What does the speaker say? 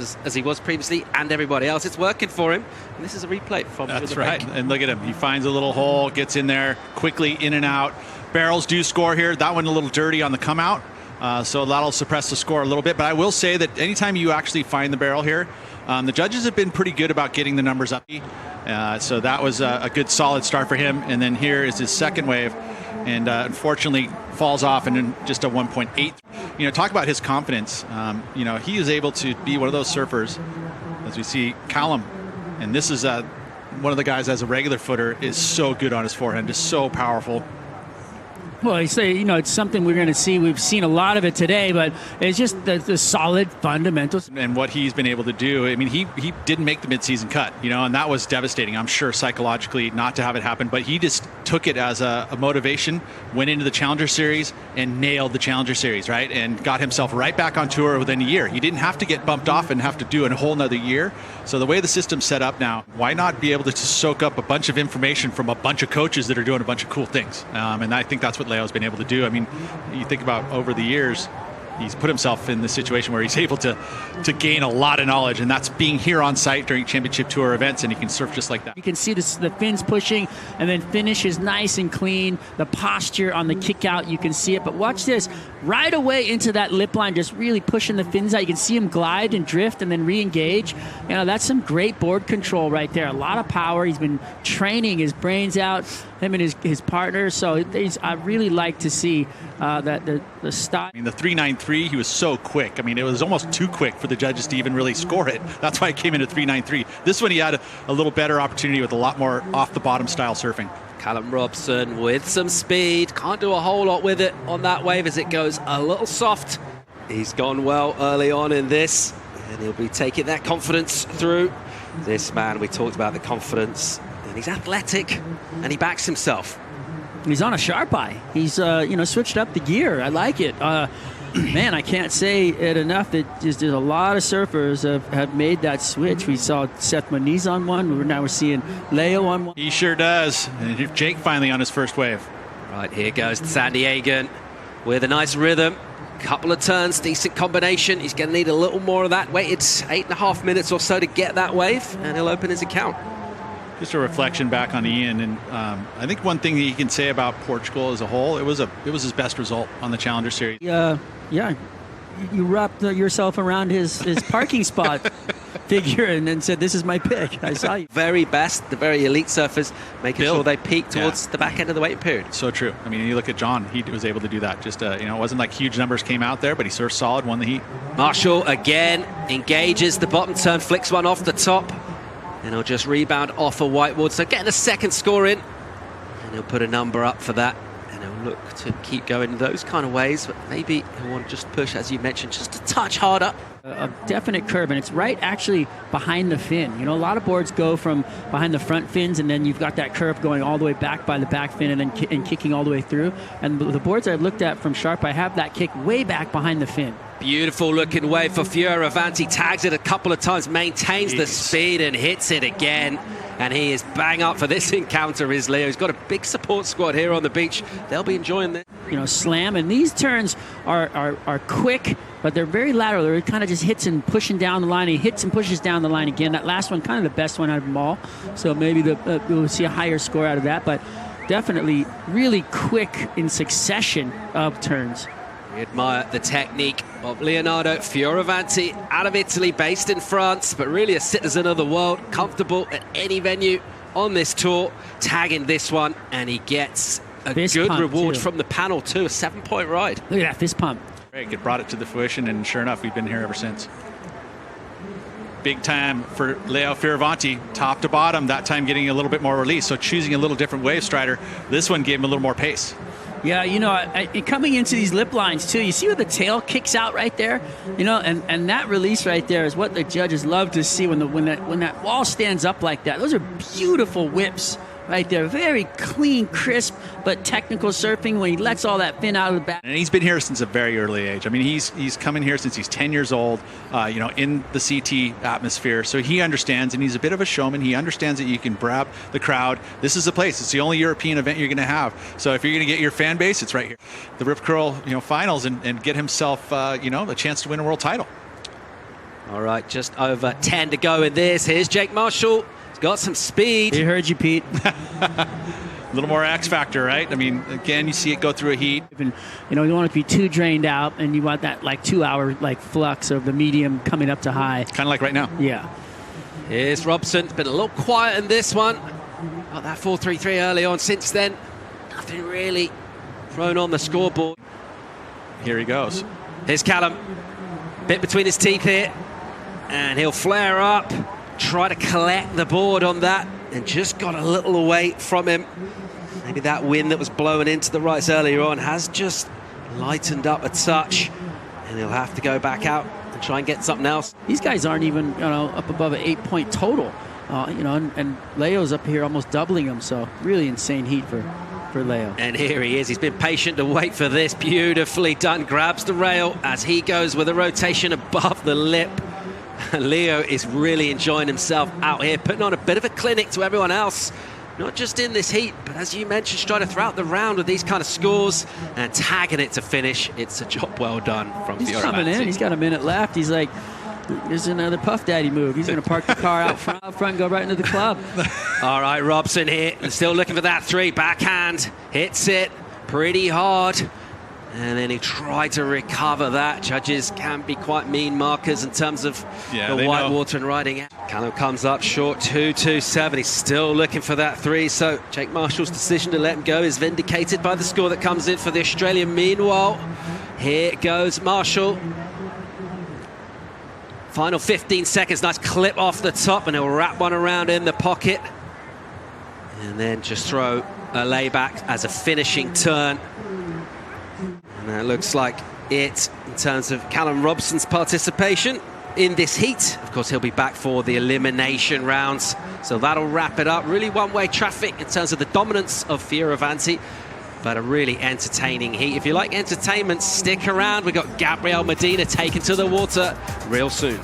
as he was previously, and everybody else. It's working for him. And this is a replay from the break. That's right. And look at him. He finds a little hole, gets in there, quickly in and out. Barrels do score here. That one a little dirty on the come out. So that'll suppress the score a little bit. But I will say that anytime you actually find the barrel here, the judges have been pretty good about getting the numbers up. So that was a good solid start for him. And then here is his second wave. And unfortunately falls off and then just a 1.8. You know, talk about his confidence. You know, he is able to be one of those surfers, as we see Callum. And this is one of the guys as a regular footer is so good on his forehand, just so powerful. Well, I say, you know, it's something we're going to see. We've seen a lot of it today, but it's just the solid fundamentals. And what he's been able to do, I mean, he didn't make the midseason cut, you know, and that was devastating, I'm sure, psychologically, not to have it happen. But he just took it as a motivation, went into the Challenger Series and nailed the Challenger Series, right? And got himself right back on tour within a year. He didn't have to get bumped off and have to do a whole nother year. So the way the system's set up now, why not be able to just soak up a bunch of information from a bunch of coaches that are doing a bunch of cool things? And I think that's what Leo's been able to do. I mean, you think about over the years, he's put himself in this situation where he's able to gain a lot of knowledge, and that's being here on site during Championship Tour events, and he can surf just like that. You can see the fins pushing, and then finish is nice and clean. The posture on the kick out, you can see it. But watch this, right away into that lip line, just really pushing the fins out. You can see him glide and drift and then re-engage. You know, that's some great board control right there. A lot of power. He's been training his brains out, him and his partner. So I really like to see that the style. I mean, the 393, he was so quick. I mean, it was almost too quick for the judges to even really score it. That's why it came in at 393. This one he had a little better opportunity with a lot more off the bottom style surfing. Callum Robson with some speed. Can't do a whole lot with it on that wave as it goes a little soft. He's gone well early on in this, and he'll be taking that confidence through. This man, we talked about the confidence, and he's athletic, and he backs himself. He's on a sharp eye. He's switched up the gear. I like it. Man, I can't say it enough that there's a lot of surfers have made that switch. We saw Seth Moniz on one. Now we're seeing Leo on one. He sure does. And Jake finally on his first wave. Right, here goes the San Diegan with a nice rhythm. Couple of turns, decent combination. He's going to need a little more of that. Waited 8.5 minutes or so to get that wave, and he'll open his account. Just a reflection back on Ian, and I think one thing that you can say about Portugal as a whole, it was his best result on the Challenger Series. Yeah, you wrapped yourself around his parking spot figure and then said, "This is my pick." I saw you. Very best, the very elite surfers, making sure they peak towards the back end of the waiting period. So true. I mean, you look at John; he was able to do that. Just it wasn't like huge numbers came out there, but he surfed solid, won the heat. Marshall again engages the bottom turn, flicks one off the top. And he'll just rebound off a whiteboard. So getting a second score in. And he'll put a number up for that. And he'll look to keep going those kind of ways. But maybe he'll want to just push, as you mentioned, just a touch harder. A definite curve, and it's right actually behind the fin. You know, a lot of boards go from behind the front fins, and then you've got that curve going all the way back by the back fin and then kicking all the way through. And the boards I've looked at from Sharp, I have that kick way back behind the fin. Beautiful looking wave for Fioravanti. Tags it a couple of times, maintains the speed and hits it again. And he is bang up for this encounter, is Leo. He's got a big support squad here on the beach. They'll be enjoying this. You know, slam, and these turns are quick, but they're very lateral. They're kind of just hits and pushing down the line. He hits and pushes down the line again. That last one, kind of the best one out of them all. So maybe we'll see a higher score out of that, but definitely really quick in succession of turns. We admire the technique of Leonardo Fioravanti, out of Italy, based in France, but really a citizen of the world, comfortable at any venue on this tour, tagging this one, and he gets a good reward from the panel too, a 7-point ride. Look at that fist pump. Greg had brought it to the fruition, and sure enough, we've been here ever since. Big time for Leo Fioravanti, top to bottom, that time getting a little bit more release, so choosing a little different wave strider. This one gave him a little more pace. Yeah, you know, coming into these lip lines too, you see where the tail kicks out right there, you know, and that release right there is what the judges love to see when that wall stands up like that. Those are beautiful whips right there, very clean, crisp, but technical surfing when he lets all that fin out of the back. And he's been here since a very early age. I mean, he's come in here since he's 10 years old, in the CT atmosphere. So he understands, and he's a bit of a showman. He understands that you can grab the crowd. This is the place. It's the only European event you're going to have. So if you're going to get your fan base, it's right here. The Rip Curl, finals and get himself, a chance to win a world title. All right, just over 10 to go in this. Here's Jake Marshall. He's got some speed. He heard you, Pete. A little more X factor, right? I mean, again, you see it go through a heat. You don't want to be too drained out, and you want that like 2-hour like flux of the medium coming up to high. Kind of like right now. Yeah. Here's Robson. It's been a little quiet in this one. Got that 4.33 early on. Since then, nothing really thrown on the scoreboard. Here he goes. Here's Callum. Bit between his teeth here. And he'll flare up, try to collect the board on that, and just got a little away from him. Maybe that wind that was blowing into the rights earlier on has just lightened up a touch, and he'll have to go back out and try and get something else. These guys aren't even up above an 8-point total, and Leo's up here almost doubling them. So really insane heat for Leo. And here he is. He's been patient to wait for this. Beautifully done. Grabs the rail as he goes with a rotation above the lip. Leo is really enjoying himself out here, putting on a bit of a clinic to everyone else. Not just in this heat, but as you mentioned, trying to throw out the round with these kind of scores and tagging it to finish. It's a job well done from Fioravanti. He's coming in. He's got a minute left. He's like, there's another Puff Daddy move. He's going to park the car out front and go right into the club. All right, Robson here. Still looking for that 3. Backhand. Hits it pretty hard. And then he tried to recover that. Judges can be quite mean markers in terms of the white water and riding it. Callum comes up short, 2.27. He's still looking for that 3. So Jake Marshall's decision to let him go is vindicated by the score that comes in for the Australian. Meanwhile, here goes Marshall. Final 15 seconds. Nice clip off the top, and he'll wrap one around in the pocket. And then just throw a layback as a finishing turn. And that looks like it in terms of Callum Robson's participation in this heat. Of course, he'll be back for the elimination rounds. So that'll wrap it up. Really one-way traffic in terms of the dominance of Fioravanti, but a really entertaining heat. If you like entertainment, stick around. We've got Gabriel Medina taken to the water real soon.